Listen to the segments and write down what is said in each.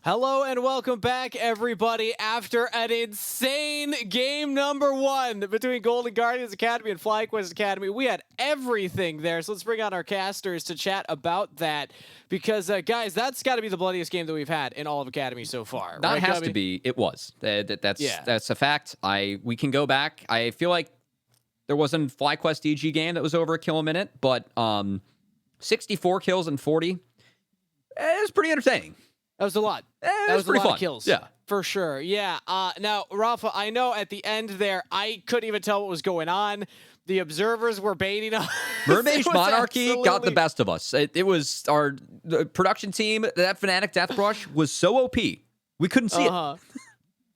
Hello and welcome back, everybody. After an insane game number 1 between Golden Guardians Academy and FlyQuest Academy, we had everything there. So let's bring on our casters to chat about that. Because, guys, that's got to be the bloodiest game that we've had in all of Academy so far. That right, has Gubby? to be. It was. That's a fact. We can go back. I feel like there wasn't FlyQuest DG game that was over a kill a minute, but 64 kills and 40 is pretty entertaining. That was a lot. That was a lot fun. of kills. Yeah. For sure. Yeah. Now, Rafa, I know at the end there, I couldn't even tell what was going on. The observers were baiting us. Mermage Monarchy got the best of us. It was the production team. That Fnatic Death Brush was so OP. We couldn't see it.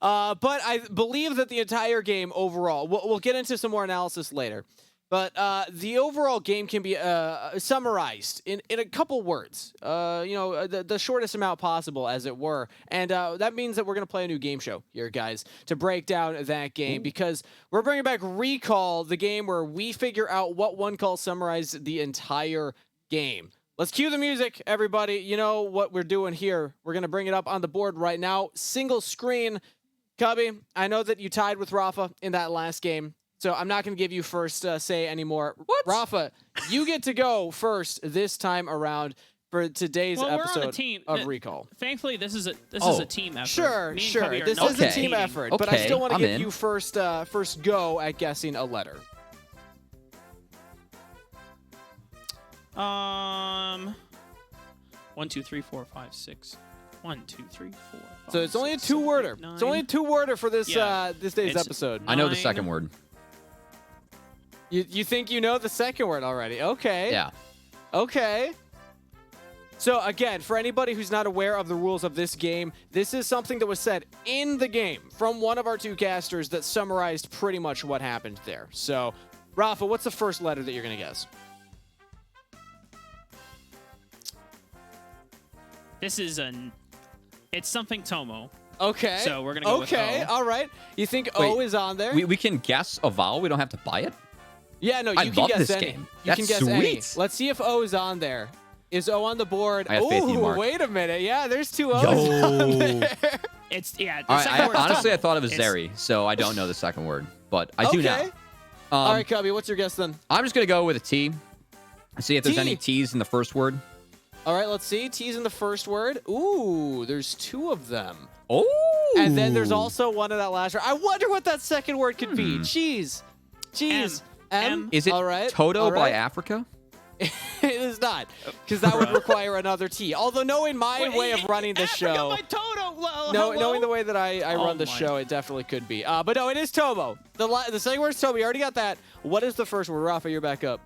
But I believe that the entire game overall, we'll get into some more analysis later, but the overall game can be summarized in a couple words, the shortest amount possible, as it were. And that means that we're going to play a new game show here, guys, to break down that game, because we're bringing back Recall, the game where we figure out what one call summarized the entire game. Let's cue the music, everybody. You know what we're doing here. We're going to bring it up on the board right now. Single screen. Cubby, I know that you tied with Rafa in that last game, so I'm not going to give you first say anymore. What? Rafa, you get to go first this time around for today's episode we're on a team. of Recall. Thankfully, this is a team effort. Sure. Me and Cubby are This not is a team competing. effort, but I still want to I'm give in. you first go at guessing a letter. 1, 2, 3, 4, 5, 6. 1, 2, 3, 4. 5, So it's only a 6, 7, 8, two-worder. 9. It's only a two-worder for this this day's It's episode. I know the 9. second word. You think you know the second word already? Okay. Yeah. Okay. So again, for anybody who's not aware of the rules of this game, this is something that was said in the game from one of our two casters that summarized pretty much what happened there. So, Rafa, what's the first letter that you're going to guess? This is it's something Tomo. Okay. So we're gonna go with Okay, O. all right. You think Wait, O is on there? We can guess a vowel. We don't have to buy it. Yeah, no, you I can love guess this any. game. You can That's guess any. sweet. Let's see if O is on there. Is O on the board? I have faith in you, Ooh, Mark. wait a minute. Yeah, there's two O's on there. It's The All right, second word is honestly, I Tomo. thought it was It's- Zeri, so I don't know the second word, but I do now. Okay. All right, Cubby, what's your guess then? I'm just gonna go with a T. See if there's T. any T's in the first word. All right, let's see. T's in the first word. Ooh, there's two of them. Oh. And then there's also one in that last word. I wonder what that second word could be. Cheese. Cheese. M. Is it All right. Toto all by right. Africa? It is not, because that would require another T. Although knowing my way of running the show, knowing the way that I run the show, it definitely could be. But no, it is Tomo. The second word is Tomo. You already got that. What is the first word? Rafa, you're back up.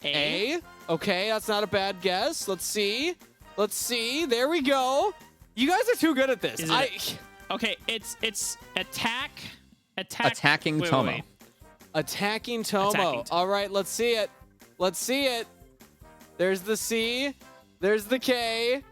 A. Okay, that's not a bad guess. Let's see. Let's see. There we go. You guys are too good at this. Is it- Okay, it's Attacking wait, Tomo. wait. Attacking Tomo. Attacking Tomo. All right, let's see it. Let's see it. There's the C. There's the K.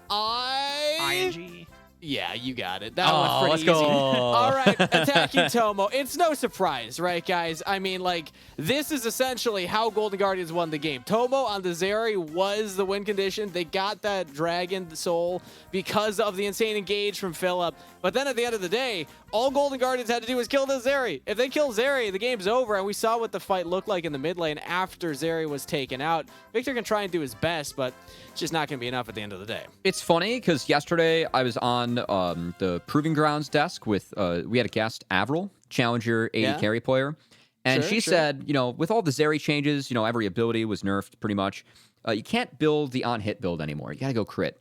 ING. Yeah, you got it. That one's let's pretty easy. go. All right, attacking Tomo. It's no surprise, right, guys? I mean, like, this is essentially how Golden Guardians won the game. Tomo on the Zeri was the win condition. They got that Dragon Soul because of the insane engage from Philip. But then at the end of the day, all Golden Guardians had to do was kill the Zeri. If they kill Zeri, the game's over, and we saw what the fight looked like in the mid lane after Zeri was taken out. Victor can try and do his best, but it's just not going to be enough at the end of the day. It's funny because yesterday I was on the Proving Grounds desk with we had a guest, Avril, Challenger 80 Yeah. carry player, and Sure, she sure. said, with all the Zeri changes, every ability was nerfed pretty much. You can't build the on-hit build anymore. You got to go crit.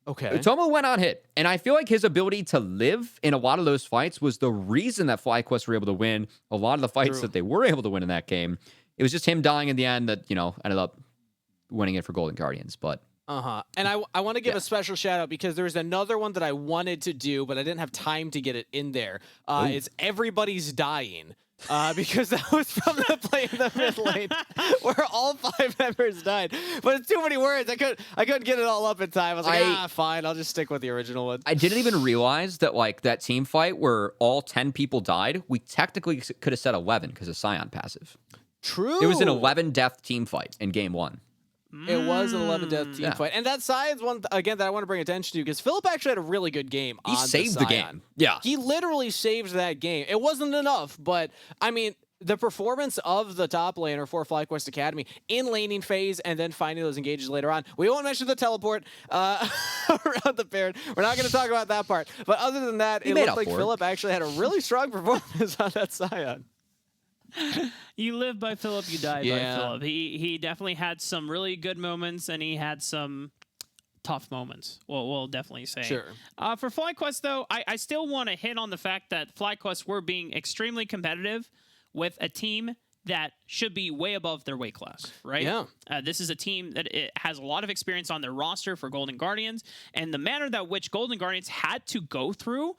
Okay. Tomo went on hit, and I feel like his ability to live in a lot of those fights was the reason that FlyQuest were able to win a lot of the fights True. that they were able to win in that game. It was just him dying in the end that, ended up winning it for Golden Guardians, but... And I want to give a special shout out because there's another one that I wanted to do, but I didn't have time to get it in there. It's Everybody's Dying. Because that was from the play in the mid lane where all 5 members died. But it's too many words. I couldn't get it all up in time. I was like, fine, I'll just stick with the original one. I didn't even realize that, that team fight where all 10 people died, we technically could have said 11 because of Scion passive. True. It was an 11 death team fight in game 1. It was an 11 death team fight. And that Scion's one, again, that I want to bring attention to, because Philip actually had a really good game. He saved the game. Yeah. He literally saved that game. It wasn't enough, but, I mean, the performance of the top laner for FlyQuest Academy in laning phase and then finding those engages later on. We won't mention the teleport around the Baron. We're not going to talk about that part. But other than that, it looked like Philip actually had a really strong performance on that Scion. You live by Philip, you die by Philip. He definitely had some really good moments, and he had some tough moments. We'll definitely say. Sure. For FlyQuest, though, I still want to hit on the fact that FlyQuest were being extremely competitive with a team that should be way above their weight class, right? Yeah. This is a team that it has a lot of experience on their roster for Golden Guardians, and the manner that which Golden Guardians had to go through,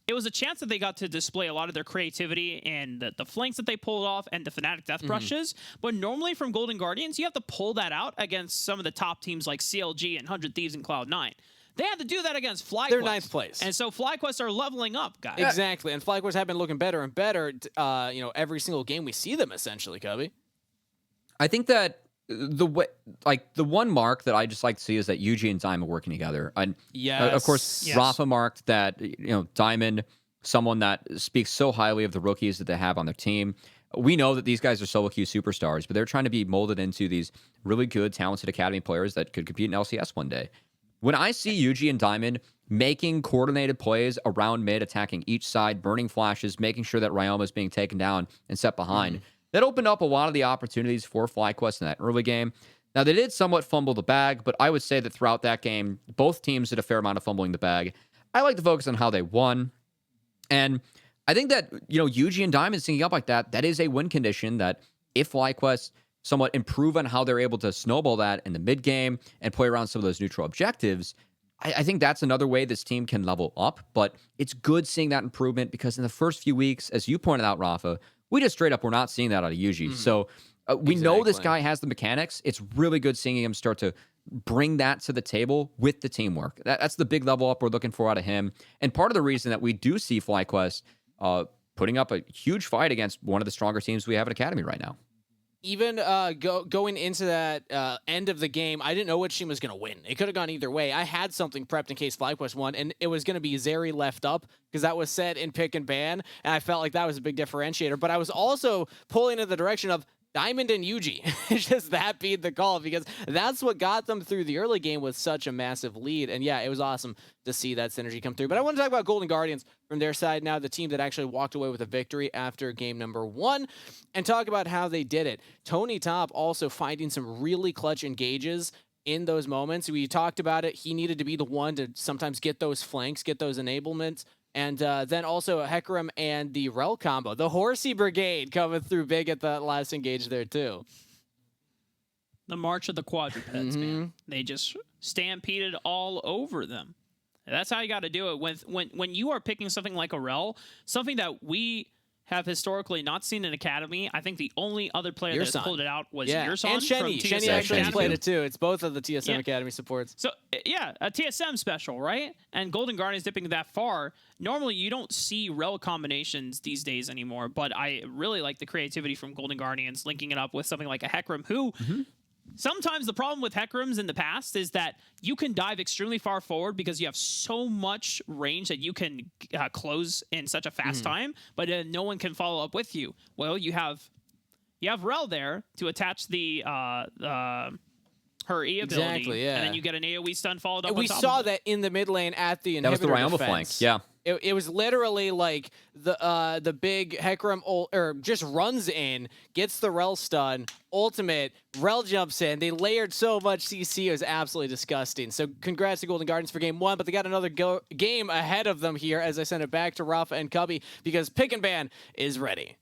it was a chance that they got to display a lot of their creativity and the flanks that they pulled off and the Fnatic death brushes. But normally from Golden Guardians, you have to pull that out against some of the top teams like CLG and 100 Thieves and Cloud9. They had to do that against FlyQuest. They're 9th place. And so FlyQuest are leveling up, guys. Exactly. And FlyQuest have been looking better and better, every single game we see them, essentially, Cubby. I think that the one mark that I just like to see is that Yuji and Diamond working together. And of course, Rafa marked that, Diamond, someone that speaks so highly of the rookies that they have on their team. We know that these guys are solo queue superstars, but they're trying to be molded into these really good, talented academy players that could compete in LCS one day. When I see Yuji and Diamond making coordinated plays around mid, attacking each side, burning flashes, making sure that Ryoma is being taken down and set behind, that opened up a lot of the opportunities for FlyQuest in that early game. Now, they did somewhat fumble the bag, but I would say that throughout that game, both teams did a fair amount of fumbling the bag. I like to focus on how they won. And I think that, Yuji and Diamond syncing up like that is a win condition that if FlyQuest somewhat improve on how they're able to snowball that in the mid game and play around some of those neutral objectives, I think that's another way this team can level up. But it's good seeing that improvement because in the first few weeks, as you pointed out, Rafa, we just straight up were not seeing that out of Yuji. So we know this guy has the mechanics. It's really good seeing him start to bring that to the table with the teamwork. That's the big level up we're looking for out of him. And part of the reason that we do see FlyQuest putting up a huge fight against one of the stronger teams we have in Academy right now. Even going into that end of the game, I didn't know which team was going to win. It could have gone either way. I had something prepped in case FlyQuest won, and it was going to be Zeri left up because that was set in pick and ban, and I felt like that was a big differentiator. But I was also pulling in the direction of Diamond and Yuji. It's just that being the call because that's what got them through the early game with such a massive lead. And yeah, it was awesome to see that synergy come through. But I want to talk about Golden Guardians from their side now, the team that actually walked away with a victory after game number 1, and talk about how they did it. Tony Top also finding some really clutch engages in those moments. We talked about it. He needed to be the one to sometimes get those flanks, get those enablements. And then also Hecarim and the Rel combo. The Horsey Brigade coming through big at that last engage there, too. The March of the Quadrupeds, man. They just stampeded all over them. And that's how you got to do it. When you are picking something like a Rel, something that we have historically not seen in Academy, I think the only other player that pulled it out was Yerson. And Shenny. Shenny actually played it too. It's both of the TSM Academy supports. So, yeah, a TSM special, right? And Golden Guardians dipping that far. Normally, you don't see Rel combinations these days anymore, but I really like the creativity from Golden Guardians linking it up with something like a Hecarim, who... Sometimes the problem with Hecarims in the past is that you can dive extremely far forward because you have so much range that you can close in such a fast time, but no one can follow up with you. Well, you have Rel there to attach the her E ability, exactly, yeah. And then you get an AoE stun followed up. And we saw that in the mid lane at the inhibitor. That was the Ryoma flank, yeah. It was literally like the big Hecarim just runs in, gets the Rel stun, ultimate, Rel jumps in. They layered so much CC, it was absolutely disgusting. So congrats to Golden Guardians for game 1, but they got another game ahead of them here as I send it back to Rafa and Cubby because Pick and Ban is ready.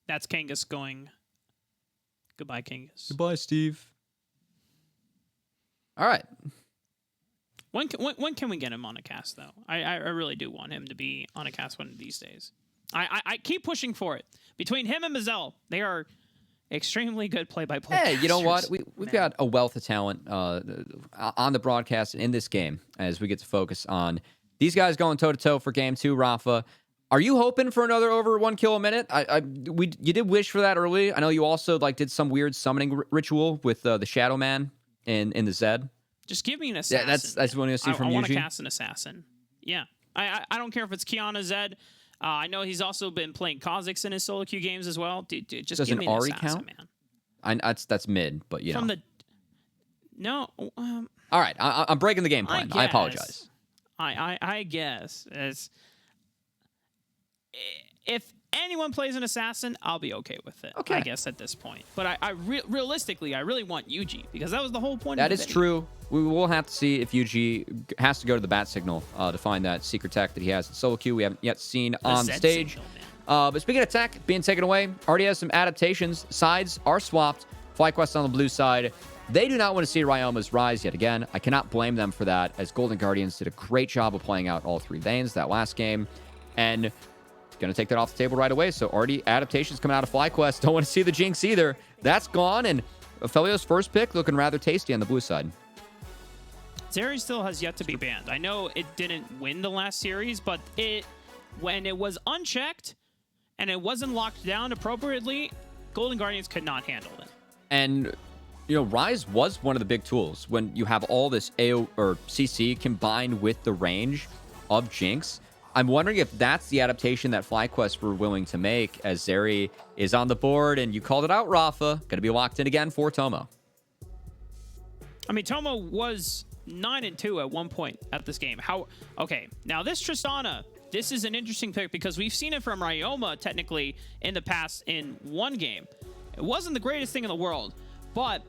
That's Kangas going. Goodbye, Kangas. Goodbye, Steve. All right. When can we get him on a cast, though? I really do want him to be on a cast one of these days. I keep pushing for it. Between him and Mazel, they are extremely good play-by-play Hey, casters. you know what? We've got a wealth of talent on the broadcast and in this game as we get to focus on these guys going toe-to-toe for game 2, Rafa. Are you hoping for another over 1 kill a minute? You did wish for that early. I know you also like did some weird summoning ritual with the Shadow Man in the Zed. Just give me an assassin. Yeah, that's what I see from I Yuji. want to cast an assassin. Yeah, I don't care if it's Kiana Zed. I know he's also been playing Kha'Zix in his solo queue games as well. Dude, just Does give an me an Ari assassin, count? man. That's mid, but you know. No. All right, I'm breaking the game plan. I apologize. I guess if anyone plays an assassin, I'll be okay with it. Okay. I guess at this point. But realistically, I really want Yuji because that was the whole point. That of the is video. true. We will have to see if Yuji has to go to the bat signal to find that secret tech that he has in solo queue. We haven't yet seen on the stage. Signal, but speaking of tech being taken away, already has some adaptations. Sides are swapped. FlyQuest on the blue side. They do not want to see Ryoma's rise yet again. I cannot blame them for that, as Golden Guardians did a great job of playing out all 3 lanes that last game. And going to take that off the table right away. So already adaptations coming out of FlyQuest. Don't want to see the Jinx either. That's gone. And FLYA's first pick looking rather tasty on the blue side. Zeri still has yet to be banned. I know it didn't win the last series, but when it was unchecked and it wasn't locked down appropriately, Golden Guardians could not handle it. And, you know, Rise was one of the big tools when you have all this AO or CC combined with the range of Jinx. I'm wondering if that's the adaptation that FlyQuest were willing to make, as Zeri is on the board, and you called it out, Rafa. Going to be locked in again for Tomo. I mean, Tomo was 9-2 at one point at this game. Okay, now this Tristana, this is an interesting pick because we've seen it from Ryoma technically in the past in one game. It wasn't the greatest thing in the world, but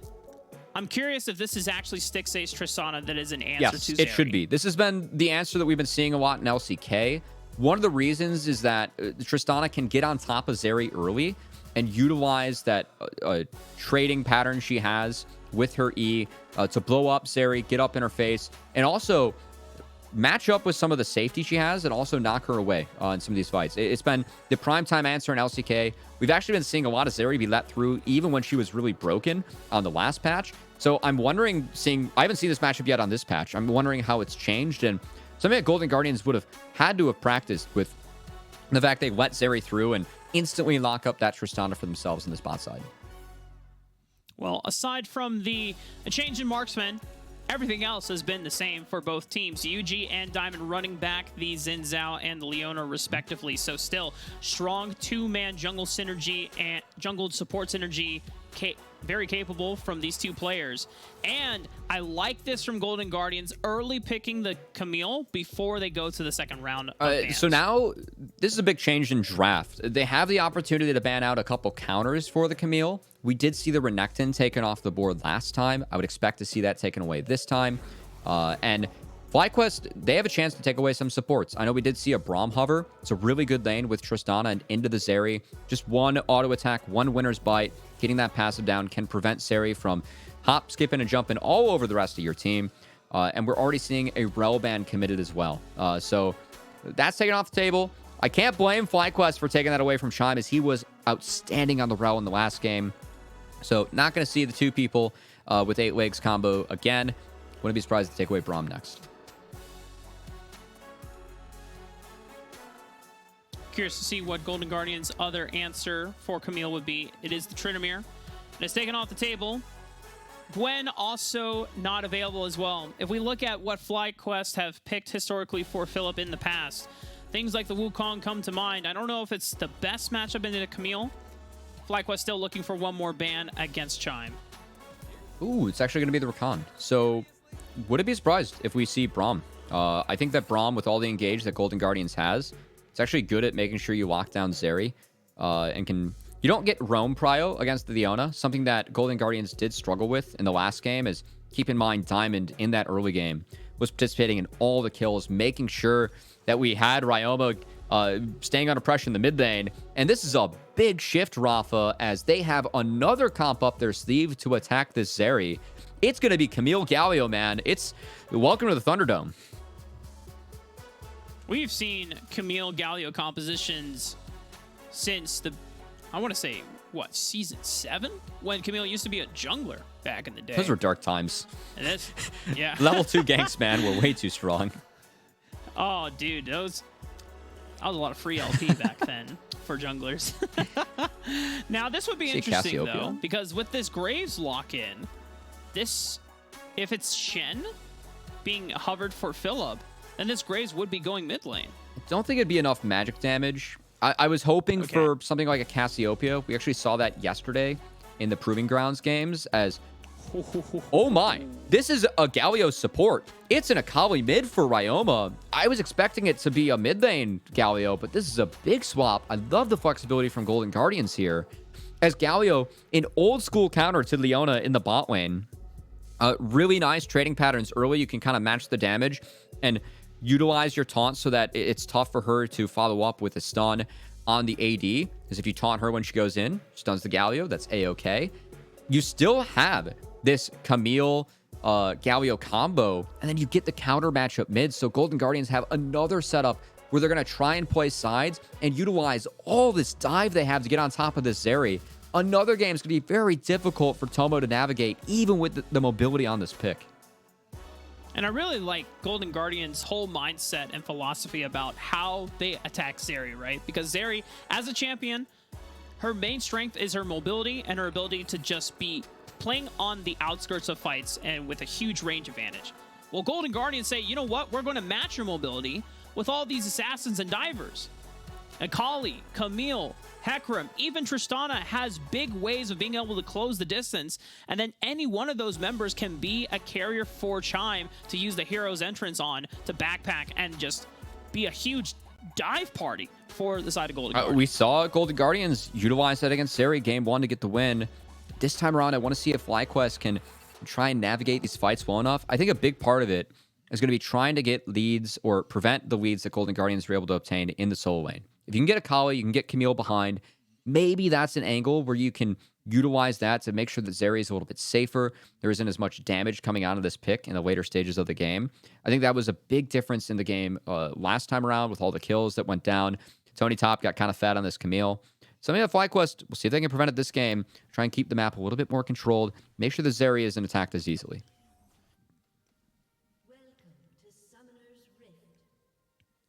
I'm curious if this is actually Stix Ace Tristana that is an answer to Zeri. Yes, it should be. This has been the answer that we've been seeing a lot in LCK. One of the reasons is that Tristana can get on top of Zeri early and utilize that trading pattern she has with her E to blow up Zeri, get up in her face, and also match up with some of the safety she has and also knock her away in some of these fights. It's been the primetime answer in LCK. We've actually been seeing a lot of Zeri be let through even when she was really broken on the last patch. So I'm wondering, I haven't seen this matchup yet on this patch. I'm wondering how it's changed, and something that Golden Guardians would have had to have practiced with the fact they let Zeri through and instantly lock up that Tristana for themselves in the spot side. Well, aside from the change in marksman, everything else has been the same for both teams. Yuji and Diamond running back the Xin Zhao and the Leona respectively. So still strong 2-man jungle synergy and jungle support synergy. Very capable from these 2 players. And I like this from Golden Guardians, early picking the Camille before they go to the second round of bans. So now, this is a big change in draft. They have the opportunity to ban out a couple counters for the Camille. We did see the Renekton taken off the board last time. I would expect to see that taken away this time. And FlyQuest, they have a chance to take away some supports. I know we did see a Braum hover. It's a really good lane with Tristana and into the Zeri. Just one auto attack, one winner's bite. Getting that passive down can prevent Zeri from hop, skipping, and jumping all over the rest of your team. And we're already seeing a Rel ban committed as well. So that's taken off the table. I can't blame FlyQuest for taking that away from Chime, as he was outstanding on the Rel in the last game. So not going to see the 2 people with 8 legs combo again. Wouldn't be surprised to take away Braum next. Curious to see what Golden Guardians' other answer for Camille would be. It is the Tryndamere. And it's taken off the table. Gwen also not available as well. If we look at what FlyQuest have picked historically for Philip in the past, things like the Wukong come to mind. I don't know if it's the best matchup into Camille. FlyQuest still looking for one more ban against Chime. Ooh, it's actually going to be the Rakan. So would it be surprised if we see Braum? I think that Braum, with all the engage that Golden Guardians has, it's actually good at making sure you lock down Zeri. And you don't get roam prio against the Leona. Something that Golden Guardians did struggle with in the last game is, keep in mind, Diamond in that early game was participating in all the kills, making sure that we had Ryoma staying under pressure in the mid lane. And this is a big shift, Rafa, as they have another comp up their sleeve to attack this Zeri. It's going to be Camille Galio, man. It's welcome to the Thunderdome. We've seen Camille Galio compositions since I want to say, what, season 7? When Camille used to be a jungler back in the day. Those were dark times. And that's, yeah. Level 2 ganks, man, were way too strong. Oh, dude, That was a lot of free LP back then for junglers. Now, this would be interesting, though, because with this Graves lock-in, if it's Shen being hovered for Phillip, then this Graves would be going mid lane. I don't think it'd be enough magic damage. I was hoping for something like a Cassiopeia. We actually saw that yesterday in the Proving Grounds games as... Oh my, this is a Galio support. It's an Akali mid for Ryoma. I was expecting it to be a mid lane Galio, but this is a big swap. I love the flexibility from Golden Guardians here. As Galio, an old school counter to Leona in the bot lane. Really nice trading patterns early. You can kind of match the damage and utilize your taunt so that it's tough for her to follow up with a stun on the AD. Because if you taunt her when she goes in, stuns the Galio, that's A-okay. You still have this Camille Galio combo, and then you get the counter matchup mid. So Golden Guardians have another setup where they're going to try and play sides and utilize all this dive they have to get on top of this Zeri. Another game is going to be very difficult for Tomo to navigate, even with the mobility on this pick. And I really like Golden Guardians' whole mindset and philosophy about how they attack Zeri, right? Because Zeri, as a champion, her main strength is her mobility and her ability to just be playing on the outskirts of fights and with a huge range advantage. Well, Golden Guardians say, you know what? We're going to match your mobility with all these assassins and divers. Akali, Camille, Hecarim, even Tristana has big ways of being able to close the distance, and then any one of those members can be a carrier for Chime to use the hero's entrance on to backpack and just be a huge dive party for the side of Golden Guardians. We saw Golden Guardians utilize that against Zeri game 1 to get the win. This time around, I want to see if FlyQuest can try and navigate these fights well enough. I think a big part of it is going to be trying to get leads or prevent the leads that Golden Guardians were able to obtain in the solo lane. If you can get Akali, you can get Camille behind. Maybe that's an angle where you can utilize that to make sure that Zeri is a little bit safer. There isn't as much damage coming out of this pick in the later stages of the game. I think that was a big difference in the game last time around with all the kills that went down. Tony Top got kind of fat on this Camille. Something that FlyQuest, we'll see if they can prevent it this game. Try and keep the map a little bit more controlled. Make sure the Zeri isn't attacked as easily.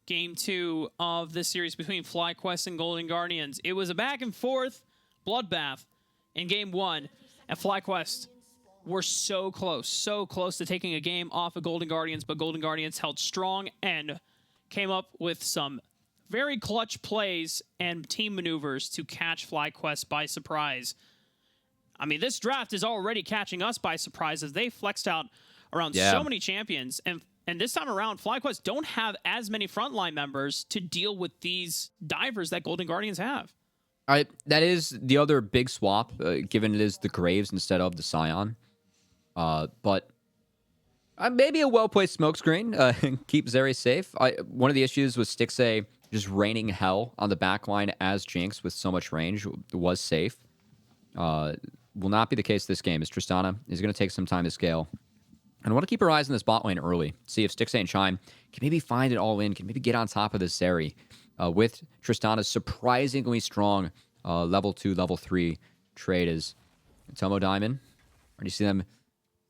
Game 2 of this series between FlyQuest and Golden Guardians. It was a back and forth bloodbath in Game 1, and FlyQuest were so close to taking a game off of Golden Guardians, but Golden Guardians held strong and came up with some very clutch plays and team maneuvers to catch FlyQuest by surprise. I mean, this draft is already catching us by surprise as they flexed out around so many champions, and this time around, FlyQuest don't have as many frontline members to deal with these divers that Golden Guardians have. That is the other big swap, given it is the Graves instead of the Scion. But maybe a well-placed smokescreen. Keep Zeri safe. One of the issues was Stixxay just raining hell on the backline as Jinx with so much range was safe. Will not be the case this game, as Tristana is going to take some time to scale. And I want to keep our eyes on this bot lane early. See if Stixxay and Chime can maybe find it all in, can maybe get on top of this Zeri with Tristana's surprisingly strong level 2, level 3 trade as Tomo Diamond. Already see them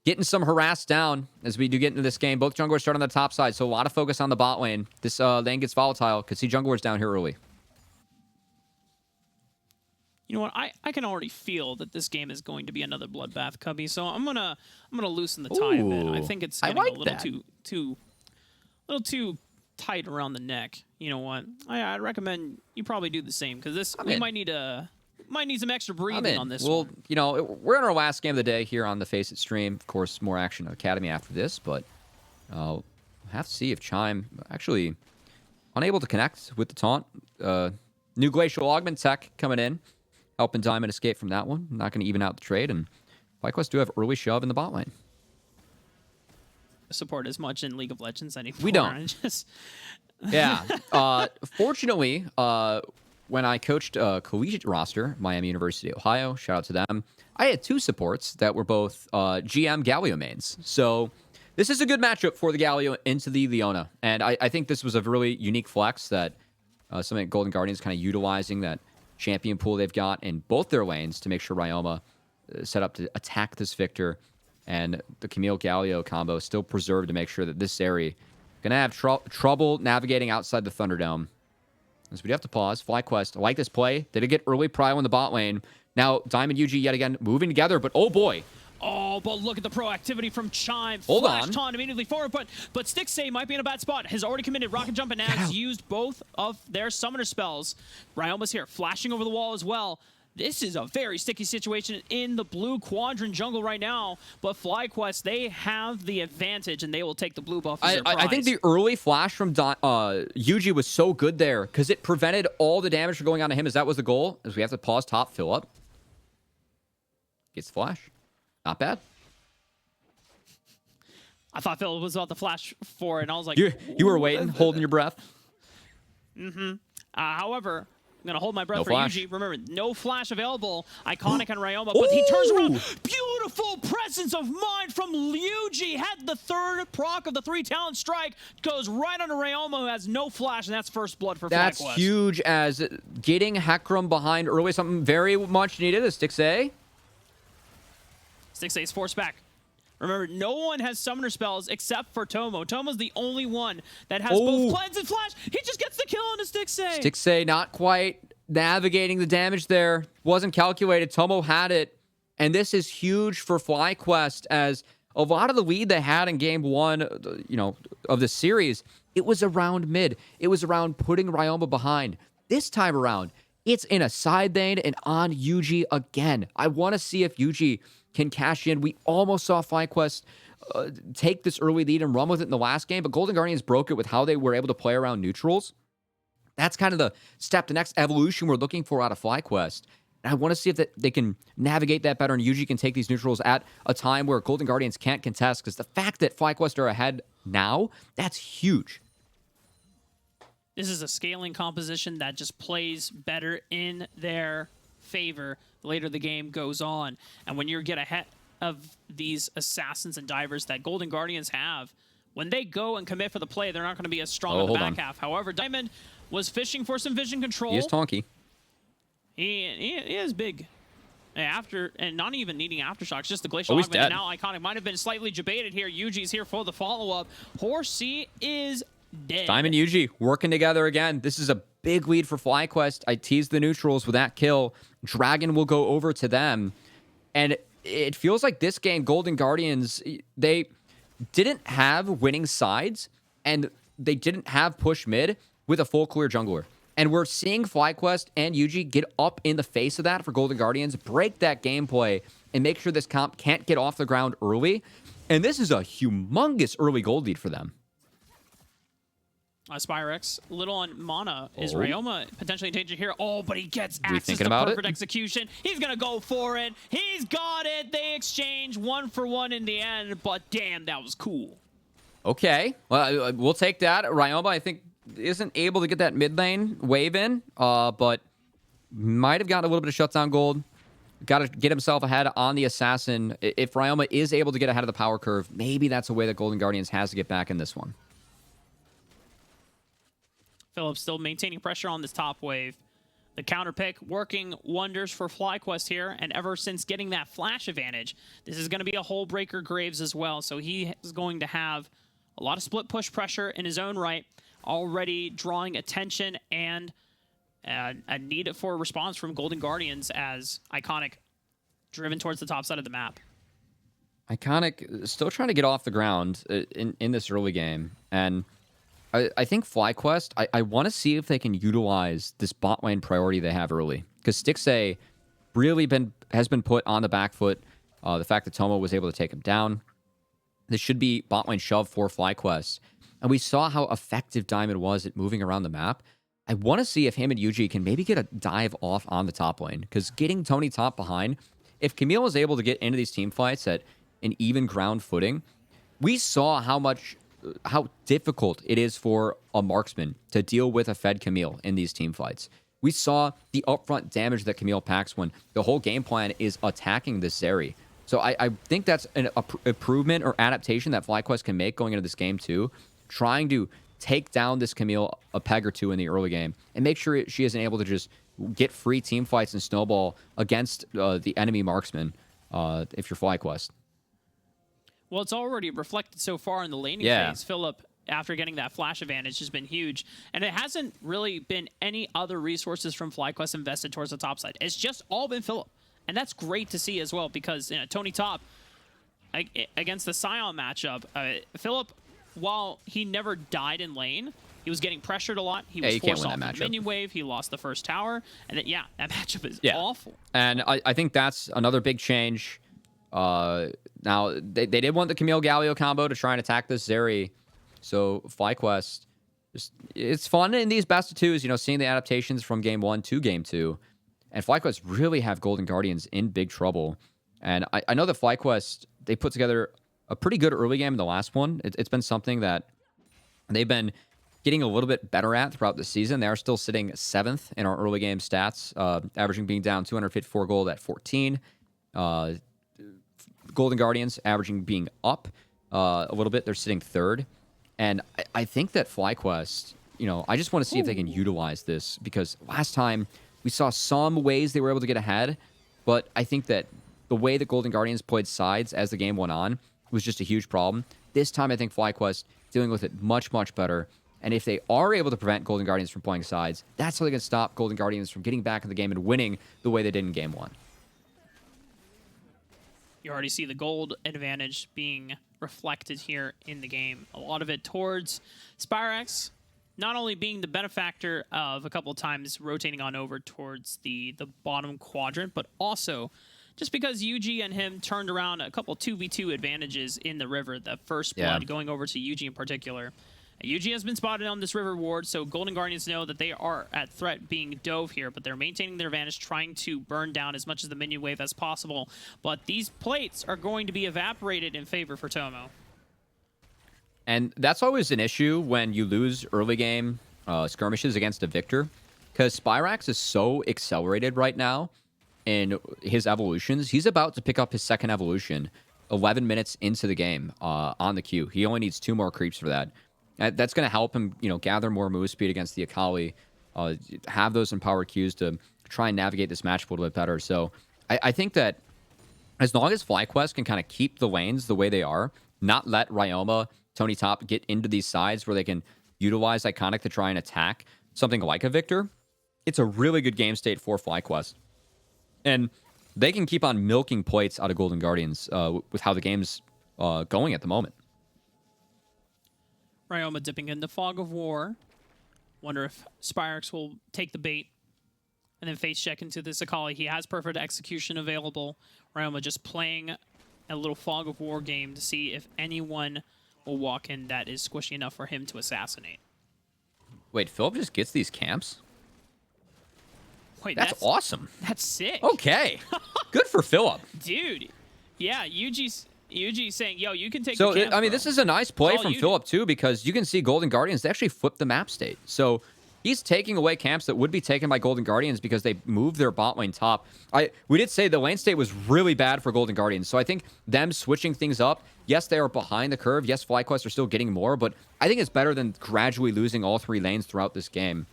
getting some harassed down as we do get into this game. Both junglers start on the top side, so a lot of focus on the bot lane. This lane gets volatile. Could see junglers down here early. You know what? I can already feel that this game is going to be another bloodbath, Cubby. So I'm gonna loosen the tie a bit. I think it's getting a little too tight around the neck. You know what? I'd recommend you probably do the same because this we might need some extra breathing on this. Well, one. you know, we're in our last game of the day here on the Face It stream. Of course, more action on Academy after this, but we'll have to see if Chime actually unable to connect with the taunt. New Glacial Augment tech coming in. Helping Diamond escape from that one. Not going to even out the trade. And FlyQuest do have early shove in the bot lane. Support as much in League of Legends anymore. We don't. Yeah. Fortunately, when I coached a collegiate roster, Miami University, Ohio, shout out to them, I had 2 supports that were both GM Galio mains. So this is a good matchup for the Galio into the Leona. And I think this was a really unique flex that something Golden Guardians kind of utilizing that champion pool they've got in both their lanes to make sure Ryoma set up to attack this Victor, and the Camille Galio combo still preserved to make sure that this Zeri gonna have trouble navigating outside the Thunderdome. as we'd have to pause. FlyQuest, I like this play. They did get early prio in the bot lane. Now, Diamond UG yet again moving together, but oh boy. Oh, but look at the proactivity from Chime. Hold Flash on. taunt immediately forward, but Stixay might be in a bad spot. Has already committed Rocket Jump and has used both of their summoner spells. Ryoma's here, flashing over the wall as well. This is a very sticky situation in the blue quadrant jungle right now, but FlyQuest, they have the advantage, and they will take the blue buff as their prize. I think the early flash from UG was so good there, because it prevented all the damage from going on to him, as that was the goal, as we have to pause top, fill up. Gets the flash. Not bad. I thought Phil was about to flash for it, and I was like... You were waiting, holding your breath. However... I'm going to hold my breath no for flash. UG. Remember, no flash available. Iconic on Ryoma, but he turns around. Beautiful presence of mind from UG. Had the third proc of the 3 talent strike. Goes right onto Ryoma, who has no flash, and that's first blood for FlyQuest. That's huge, as getting Hecarim behind early, something very much needed as Stixay. Stixay is forced back. Remember, no one has summoner spells except for Tomo. Tomo's the only one that has both cleanse and flash. He just gets the kill on the Stixay. Stixay not quite navigating the damage there. Wasn't calculated. Tomo had it. And this is huge for FlyQuest, as a lot of the lead they had in game 1, of the series, it was around mid. It was around putting Ryoma behind. This time around, it's in a side lane and on UG again. I want to see if UG can cash in. We almost saw FlyQuest take this early lead and run with it in the last game, but Golden Guardians broke it with how they were able to play around neutrals. That's kind of the step, the next evolution we're looking for out of FlyQuest. And I want to see if they can navigate that better and UG can take these neutrals at a time where Golden Guardians can't contest, because the fact that FlyQuest are ahead now, that's huge. This is a scaling composition that just plays better in their favor the later the game goes on. And when you get ahead of these assassins and divers that Golden Guardians have, when they go and commit for the play, they're not going to be as strong in the back half. However, Diamond was fishing for some vision control. He is tonky. He is big. And not even needing aftershocks, just the glacial he's augment. dead. And now Iconic might have been slightly debated here. Yuji's here for the follow-up. Horsey is dead. Diamond UG working together again. This is a big lead for FlyQuest. I teased the neutrals with that kill. Dragon will go over to them. And it feels like this game, Golden Guardians, they didn't have winning sides, and they didn't have push mid with a full clear jungler. And we're seeing FlyQuest and UG get up in the face of that for Golden Guardians, break that gameplay, and make sure this comp can't get off the ground early. And this is a humongous early gold lead for them. Spyrex, little on mana. Is Ryoma potentially in danger here? Oh, but he gets We access thinking to about perfect it? execution. He's going to go for it. He's got it. They exchange 1-for-1 in the end, but damn, that was cool. Okay, well, we'll take that. Ryoma, I think, isn't able to get that mid lane wave in, but might have gotten a little bit of shutdown gold. Got to get himself ahead on the assassin. If Ryoma is able to get ahead of the power curve, maybe that's a way that Golden Guardians has to get back in this one. Phillips still maintaining pressure on this top wave. The counter pick working wonders for FlyQuest here, and ever since getting that flash advantage, this is going to be a hole breaker Graves as well, so he is going to have a lot of split push pressure in his own right, already drawing attention and a need for a response from Golden Guardians as Iconic driven towards the top side of the map. Iconic still trying to get off the ground in this early game, and I think FlyQuest, I want to see if they can utilize this bot lane priority they have early, because Stixay really has been put on the back foot. The fact that Tomo was able to take him down, this should be bot lane shove for FlyQuest. And we saw how effective Diamond was at moving around the map. I want to see if him and UG can maybe get a dive off on the top lane, because getting Tony top behind, if Camille is able to get into these team fights at an even ground footing, we saw how difficult it is for a marksman to deal with a fed Camille in these team fights. We saw the upfront damage that Camille packs when the whole game plan is attacking this Zeri. So I think that's an improvement or adaptation that FlyQuest can make going into this game too, trying to take down this Camille a peg or two in the early game and make sure she isn't able to just get free team fights and snowball against the enemy marksman if you're FlyQuest. Well, it's already reflected so far in the laning phase. Philip, after getting that flash advantage has been huge. And it hasn't really been any other resources from FlyQuest invested towards the top side. It's just all been Philip. And that's great to see as well, because Tony Top, against the Scion matchup, Philip, while he never died in lane, he was getting pressured a lot. He was forced off the minion wave. He lost the first tower. And then, that matchup is awful. And I think that's another big change. Now, they did want the Camille Galio combo to try and attack this Zeri. So FlyQuest, it's fun in these best of twos, seeing the adaptations from game 1 to game 2. And FlyQuest really have Golden Guardians in big trouble. And I know that FlyQuest, they put together a pretty good early game in the last one. It's been something that they've been getting a little bit better at throughout the season. They are still sitting 7th in our early game stats, averaging being down 254 gold at 14. Golden Guardians averaging being up a little bit. They're sitting 3rd. And I think that FlyQuest, I just want to see if they can utilize this, because last time we saw some ways they were able to get ahead, but I think that the way that Golden Guardians played sides as the game went on was just a huge problem. This time, I think FlyQuest dealing with it much, much better. And if they are able to prevent Golden Guardians from playing sides, that's how they can stop Golden Guardians from getting back in the game and winning the way they did in game 1. You already see the gold advantage being reflected here in the game. A lot of it towards Spyrax, not only being the benefactor of a couple of times rotating on over towards the bottom quadrant, but also just because UG and him turned around a couple 2v2 advantages in the river, the first blood going over to UG in particular. UG has been spotted on this river ward, so Golden Guardians know that they are at threat being dove here, but they're maintaining their advantage, trying to burn down as much of the minion wave as possible. But these plates are going to be evaporated in favor for Tomo. And that's always an issue when you lose early game skirmishes against a Victor, because Spyrax is so accelerated right now in his evolutions. He's about to pick up his second evolution 11 minutes into the game on the queue. He only needs 2 more creeps for that. That's going to help him, gather more move speed against the Akali, have those empowered Qs to try and navigate this match a little bit better. So I think that as long as FlyQuest can kind of keep the lanes the way they are, not let Ryoma, Tony Top get into these sides where they can utilize Iconic to try and attack something like a Victor, it's a really good game state for FlyQuest. And they can keep on milking plates out of Golden Guardians with how the game's going at the moment. Ryoma dipping into Fog of War. Wonder if Spyrax will take the bait and then face check into this Akali. He has perfect execution available. Ryoma just playing a little Fog of War game to see if anyone will walk in that is squishy enough for him to assassinate. Wait, Philip just gets these camps? Wait, that's awesome. That's sick. Okay. Good for Philip. Dude. Yeah, UG's saying, yo, you can take the camp, I mean, bro. this is a nice play from Philip, too, because you can see Golden Guardians, they actually flip the map state. So he's taking away camps that would be taken by Golden Guardians because they moved their bot lane top. We did say the lane state was really bad for Golden Guardians. So I think them switching things up, yes, they are behind the curve. Yes, FlyQuest are still getting more, but I think it's better than gradually losing all 3 lanes throughout this game.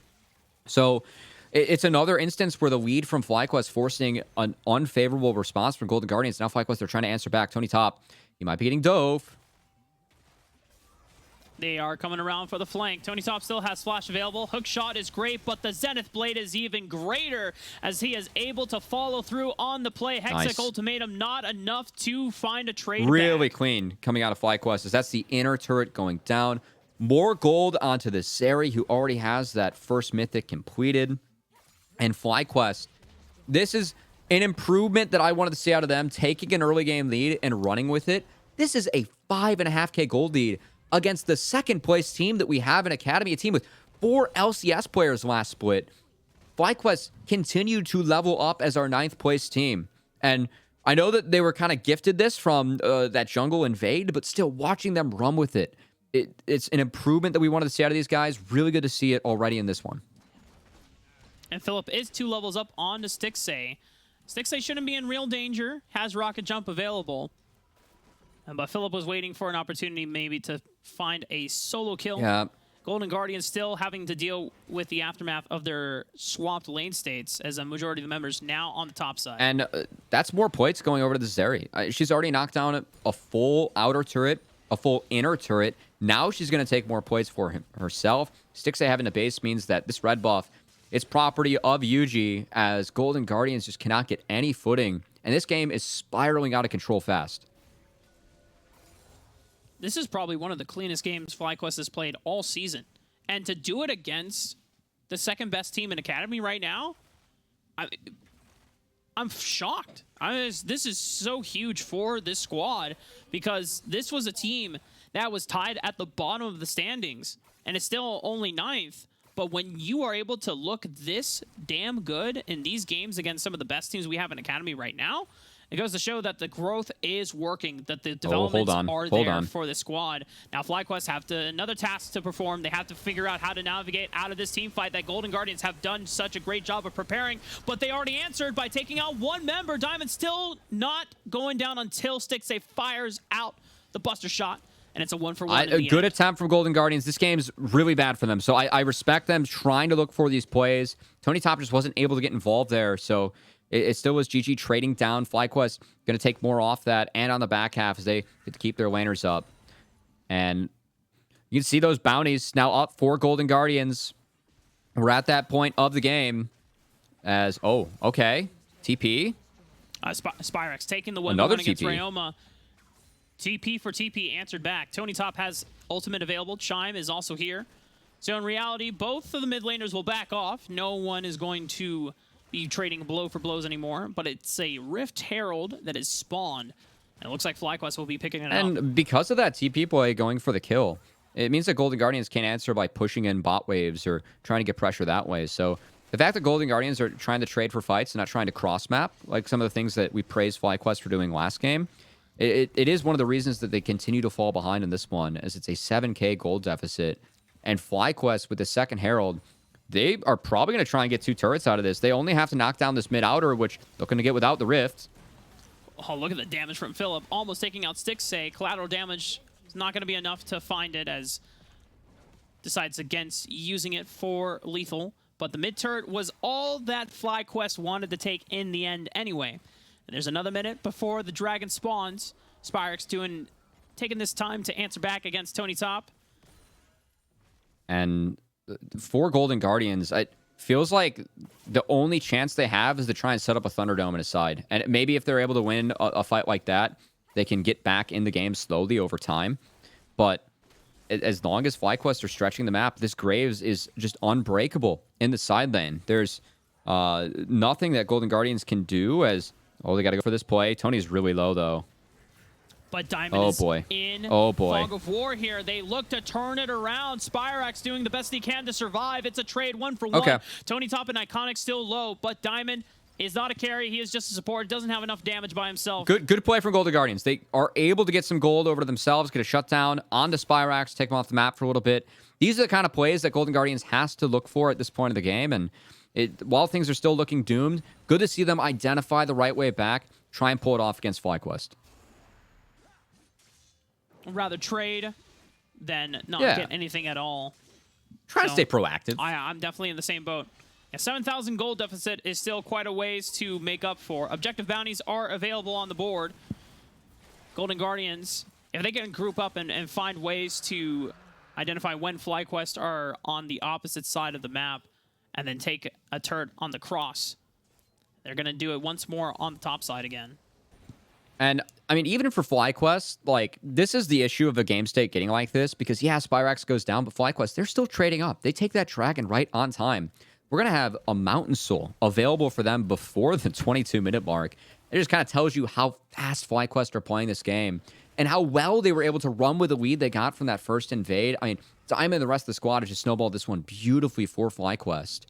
So it's another instance where the lead from FlyQuest forcing an unfavorable response from Golden Guardians. Now FlyQuest, they're trying to answer back. Tony Top, he might be getting dove. They are coming around for the flank. Tony Top still has flash available. Hook shot is great, but the Zenith Blade is even greater as he is able to follow through on the play. Hexic Ultimatum, not enough to find a trade Really back. Clean coming out of FlyQuest as that's the inner turret going down. More gold onto the Zeri, who already has that first mythic completed. And FlyQuest, this is an improvement that I wanted to see out of them, taking an early game lead and running with it. This is a 5.5K gold lead against the second place team that we have in Academy, a team with 4 LCS players last split. FlyQuest continued to level up as our 9th place team. And I know that they were kind of gifted this from that jungle invade, but still watching them run with it. It's an improvement that we wanted to see out of these guys. Really good to see it already in this one. And Philip is 2 levels up on to Stixay. Stixay shouldn't be in real danger, has rocket jump available. But Philip was waiting for an opportunity maybe to find a solo kill. Yeah. Golden Guardians still having to deal with the aftermath of their swapped lane states as a majority of the members now on the top side. And that's more plates going over to the Zeri. She's already knocked down a full outer turret, a full inner turret, Now she's going to take more plays for herself. Stixxay having the base means that this red buff, it's property of Yuji, as Golden Guardians just cannot get any footing. And this game is spiraling out of control fast. This is probably one of the cleanest games FlyQuest has played all season. And to do it against the second best team in Academy right now, I'm shocked. This is so huge for this squad, because this was a team that was tied at the bottom of the standings, and it's still only 9th. But when you are able to look this damn good in these games against some of the best teams we have in Academy right now, it goes to show that the growth is working, that the developments are there for the squad. Now, FlyQuest have another task to perform. They have to figure out how to navigate out of this team fight that Golden Guardians have done such a great job of preparing, but they already answered by taking out one member. Diamond still not going down until Stixxay fires out the buster shot, and it's a 1-for-1. A good attempt from Golden Guardians. This game's really bad for them, so I respect them trying to look for these plays. Tony Top just wasn't able to get involved there, so it still was GG trading down. FlyQuest going to take more off that, and on the back half as they get to keep their laners up. And you can see those bounties now up for Golden Guardians. We're at that point of the game as, oh, okay, TP. Spyrex taking the 1-1 against Ryoma. TP for TP answered back. Tony Top has ultimate available. Chime is also here. So in reality, both of the mid laners will back off. No one is going to be trading blow for blows anymore, but it's a Rift Herald that is spawned, and it looks like FlyQuest will be picking it up. And because of that TP play going for the kill, it means that Golden Guardians can't answer by pushing in bot waves or trying to get pressure that way. So the fact that Golden Guardians are trying to trade for fights and not trying to cross map, like some of the things that we praised FlyQuest for doing last game, it is one of the reasons that they continue to fall behind in this one, as it's a 7k gold deficit. And FlyQuest with the second Herald, they are probably going to try and get 2 turrets out of this. They only have to knock down this mid-outer, which they're going to get without the Rift. Oh, look at the damage from Philip. Almost taking out Stixxay. Collateral damage is not going to be enough to find it, as decides against using it for lethal. But the mid-turret was all that FlyQuest wanted to take in the end anyway. And there's another minute before the dragon spawns. Spyrex taking this time to answer back against Tony Top. And for Golden Guardians, it feels like the only chance they have is to try and set up a Thunderdome in a side. And maybe if they're able to win a fight like that, they can get back in the game slowly over time. But as long as FlyQuest are stretching the map, this Graves is just unbreakable in the side lane. There's nothing that Golden Guardians can do, as, oh, they got to go for this play. Tony's really low, though. But Diamond is in fog of war here. They look to turn it around. Spyrex doing the best he can to survive. It's a trade 1-for-1. Okay. Tony Top and Iconic still low, but Diamond is not a carry. He is just a support. Doesn't have enough damage by himself. Good play from Golden Guardians. They are able to get some gold over to themselves, get a shutdown onto Spyrex, take them off the map for a little bit. These are the kind of plays that Golden Guardians has to look for at this point of the game. And while things are still looking doomed, good to see them identify the right way back, try and pull it off against FlyQuest. Rather trade than not get anything at all. Try to stay proactive. I'm definitely in the same boat. A 7,000 gold deficit is still quite a ways to make up for. Objective bounties are available on the board. Golden Guardians, if they can group up and find ways to identify when FlyQuest are on the opposite side of the map and then take a turret on the cross, they're going to do it once more on the top side again. And, I mean, even for FlyQuest, like, this is the issue of a game state getting like this, because, yeah, Spyrex goes down, but FlyQuest, they're still trading up. They take that dragon right on time. We're going to have a Mountain Soul available for them before the 22-minute mark. It just kind of tells you how fast FlyQuest are playing this game and how well they were able to run with the lead they got from that first invade. I mean, Diamond and the rest of the squad has just snowballed this one beautifully for FlyQuest.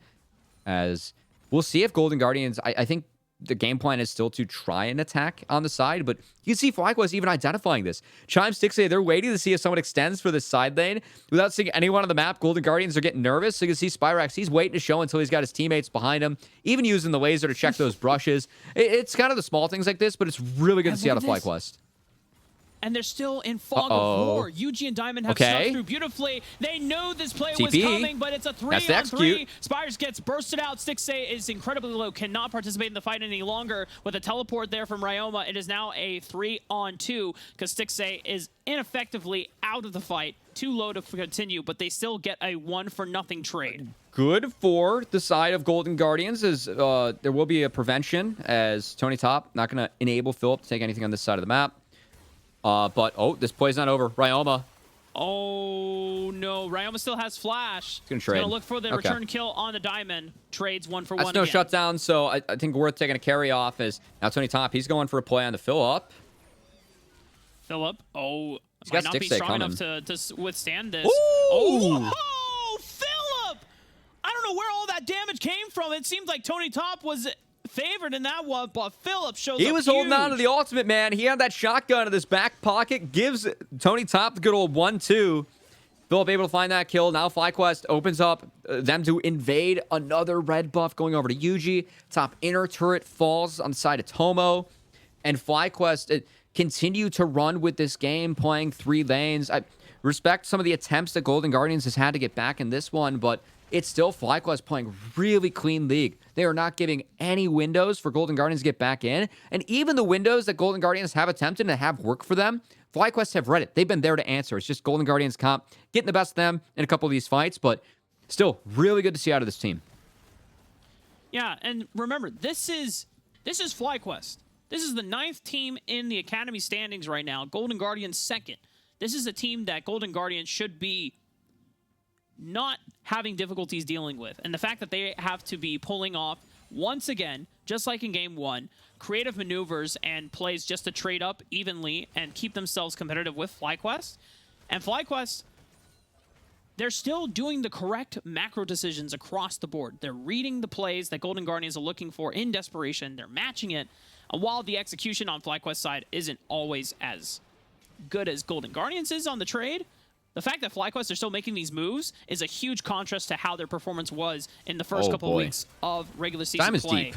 As we'll see if Golden Guardians, I think the game plan is still to try and attack on the side, but you can see FlyQuest even identifying this. Chime Stixxay, they're waiting to see if someone extends for this side lane. Without seeing anyone on the map, Golden Guardians are getting nervous. So you can see Spyrex, he's waiting to show until he's got his teammates behind him, even using the laser to check those brushes. It's kind of the small things like this, but it's really good to see out of FlyQuest. And they're still in fog of war. Yuji and Diamond have snuck through beautifully. They knew this play was coming, but it's a 3-on-3. Spires gets bursted out. Stixxay is incredibly low, cannot participate in the fight any longer. With a teleport there from Ryoma, it is now a 3-on-2 because Stixxay is ineffectively out of the fight. too low to continue, but they still get a 1-for-0 trade. Good for the side of Golden Guardians is there will be a prevention as Tony Top not going to enable Philip to take anything on this side of the map. But, this play's not over. Ryoma. Oh, no. Ryoma still has flash. He's going to trade. He's going to look for the return kill on the diamond. Trades 1-for-1 That's no again. shutdown, so I think worth taking a carry off is now Tony Top. He's going for a play on the Philip. Philip. He's might got not stick be stay strong coming. enough to withstand this. Ooh! Oh, Philip! I don't know where all that damage came from. It seemed like Tony Top was favored in that one, but Philip shows up He was holding on to huge. the ultimate, man. He had that shotgun in his back pocket, gives Tony Top the good old 1-2. Philip able to find that kill. Now FlyQuest opens up them to invade another red buff going over to Yuji. Top inner turret falls on the side of Tomo. And FlyQuest continue to run with this game, playing 3 lanes. I respect some of the attempts that Golden Guardians has had to get back in this one, but it's still FlyQuest playing really clean league. They are not giving any windows for Golden Guardians to get back in. And even the windows that Golden Guardians have attempted to have work for them, FlyQuest have read it. They've been there to answer. It's just Golden Guardians comp getting the best of them in a couple of these fights, but still really good to see out of this team. Yeah, and remember, this is FlyQuest. This is the 9th team in the Academy standings right now. Golden Guardians 2nd. This is a team that Golden Guardians should be not having difficulties dealing with. And the fact that they have to be pulling off, once again, just like in Game 1, creative maneuvers and plays just to trade up evenly and keep themselves competitive with FlyQuest. And FlyQuest, they're still doing the correct macro decisions across the board. They're reading the plays that Golden Guardians are looking for in desperation. They're matching it. And while the execution on FlyQuest side isn't always as good as Golden Guardians is on the trade, the fact that FlyQuest are still making these moves is a huge contrast to how their performance was in the first couple of weeks of regular season Diamond's play. deep.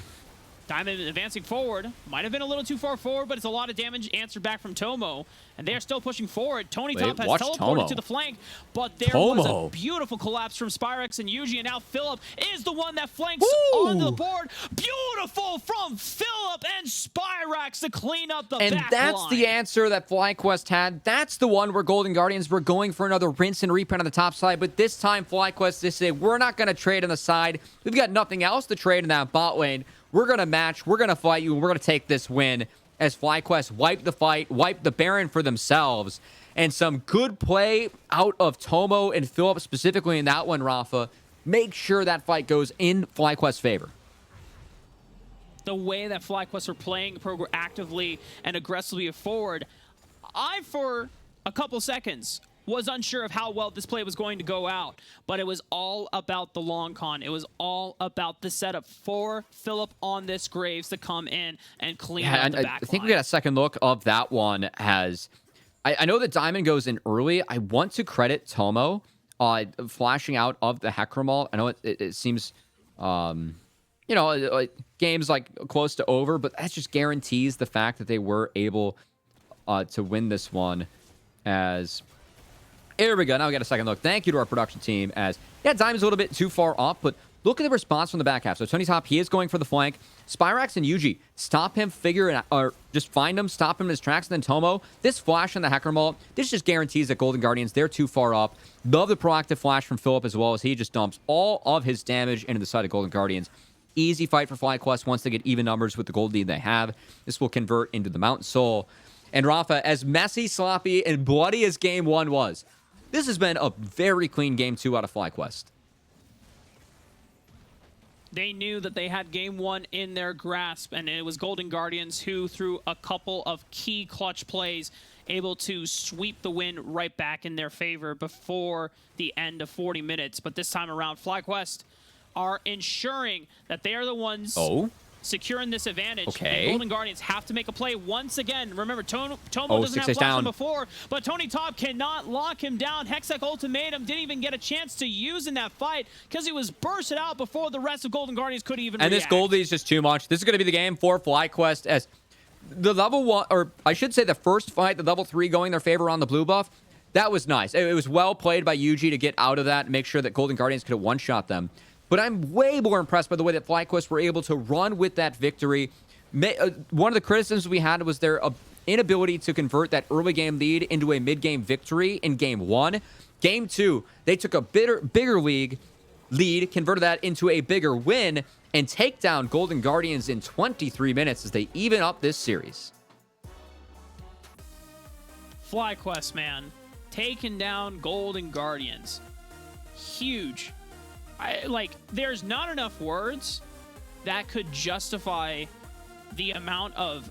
Diamond advancing forward. Might have been a little too far forward, but it's a lot of damage answered back from Tomo. And they are still pushing forward. Tony Top has teleported Tomo. to the flank, but there was a beautiful collapse from Spyrex and Yuji, and now Philip is the one that flanks onto the board. Beautiful from Philip and Spyrex to clean up the back line. And that's the answer that FlyQuest had. That's the one where Golden Guardians were going for another rinse and repeat on the top side, but this time FlyQuest, they say, we're not going to trade on the side. We've got nothing else to trade in that bot lane. We're going to match, we're going to fight you, and we're going to take this win as FlyQuest wipe the fight, wipe the Baron for themselves. And some good play out of Tomo and Philip, specifically in that one, Rafa. Make sure that fight goes in FlyQuest's favor. The way that FlyQuest are playing proactively and aggressively forward, I, for a couple seconds, was unsure of how well this play was going to go out, but it was all about the long con. It was all about the setup for Philip on this Graves to come in and clean out the back I think line. we got a second look of that one. I know that Diamond goes in early. I want to credit Tomo flashing out of the Hecarimalt. I know it seems, game's like close to over, but that just guarantees the fact that they were able to win this one. As here we go. Now we got a second look. Thank you to our production team. As Diamond's a little bit too far off, but look at the response from the back half. So Tony Top, he is going for the flank. Spyrex and Yuji, stop him, figure it out, or just find him, stop him in his tracks. And then Tomo, this flash on the Hecarimalt, this just guarantees that Golden Guardians, they're too far off. Love the proactive flash from Philip as well, as he just dumps all of his damage into the side of Golden Guardians. Easy fight for FlyQuest once they get even numbers with the gold lead they have. This will convert into the Mountain Soul. And Rafa, as messy, sloppy, and bloody as Game 1 was, this has been a very clean Game 2 out of FlyQuest. They knew that they had Game 1 in their grasp, and it was Golden Guardians who, through a couple of key clutch plays, able to sweep the win right back in their favor before the end of 40 minutes. But this time around, FlyQuest are ensuring that they are the ones securing this advantage. Okay. And Golden Guardians have to make a play once again. Remember, Tomo doesn't have flash on before, but Tony Top cannot lock him down. Hextech Ultimatum didn't even get a chance to use in that fight because he was bursted out before the rest of Golden Guardians could even react. This Goldie is just too much. This is going to be the game for FlyQuest, as the level 1, or I should say the first fight, the level 3 going their favor on the blue buff, that was nice. It was well played by Yuji to get out of that and make sure that Golden Guardians could have one-shot them. But I'm way more impressed by the way that FlyQuest were able to run with that victory. One of the criticisms we had was their inability to convert that early game lead into a mid-game victory in Game 1. Game 2, they took a bigger lead, converted that into a bigger win, and take down Golden Guardians in 23 minutes as they even up this series. FlyQuest, man. Taking down Golden Guardians. Huge. There's not enough words that could justify the amount of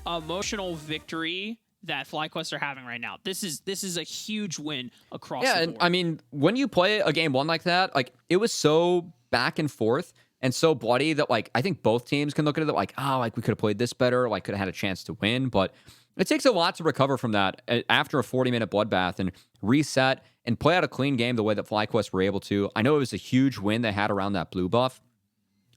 emotional victory that FlyQuest are having right now. This is a huge win across the board. And I mean, when you play a game 1 like that, like, it was so back and forth and so bloody that, like, I think both teams can look at it like, oh, like, we could have played this better, like, could have had a chance to win. But it takes a lot to recover from that after a 40-minute bloodbath and reset and play out a clean game the way that FlyQuest were able to. I know it was a huge win they had around that blue buff,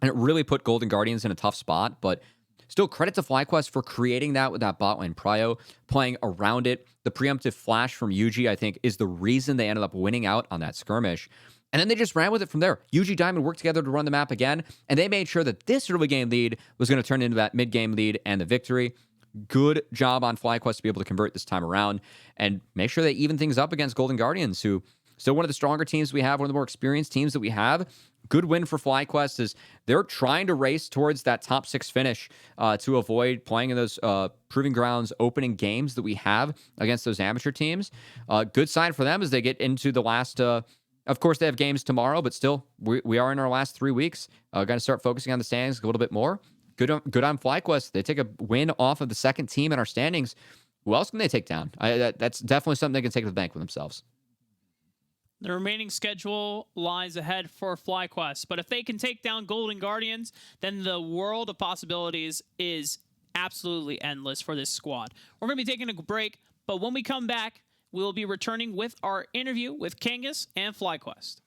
and it really put Golden Guardians in a tough spot, but still, credit to FlyQuest for creating that with that bot lane prio, playing around it. The preemptive flash from Yuji, I think, is the reason they ended up winning out on that skirmish. And then they just ran with it from there. Yuji Diamond worked together to run the map again, and they made sure that this early game lead was going to turn into that mid-game lead and the victory. Good job on FlyQuest to be able to convert this time around and make sure they even things up against Golden Guardians, who still one of the stronger teams we have, one of the more experienced teams that we have. Good win for FlyQuest as they're trying to race towards that top 6 finish to avoid playing in those Proving Grounds opening games that we have against those amateur teams. Good sign for them as they get into the last, of course, they have games tomorrow, but still, we are in our last 3 weeks. Going to start focusing on the standings a little bit more. Good on FlyQuest. They take a win off of the second team in our standings. Who else can they take down? That's definitely something they can take to the bank with themselves. The remaining schedule lies ahead for FlyQuest, but if they can take down Golden Guardians, then the world of possibilities is absolutely endless for this squad. We're going to be taking a break, but when we come back, we'll be returning with our interview with Kangas and FlyQuest.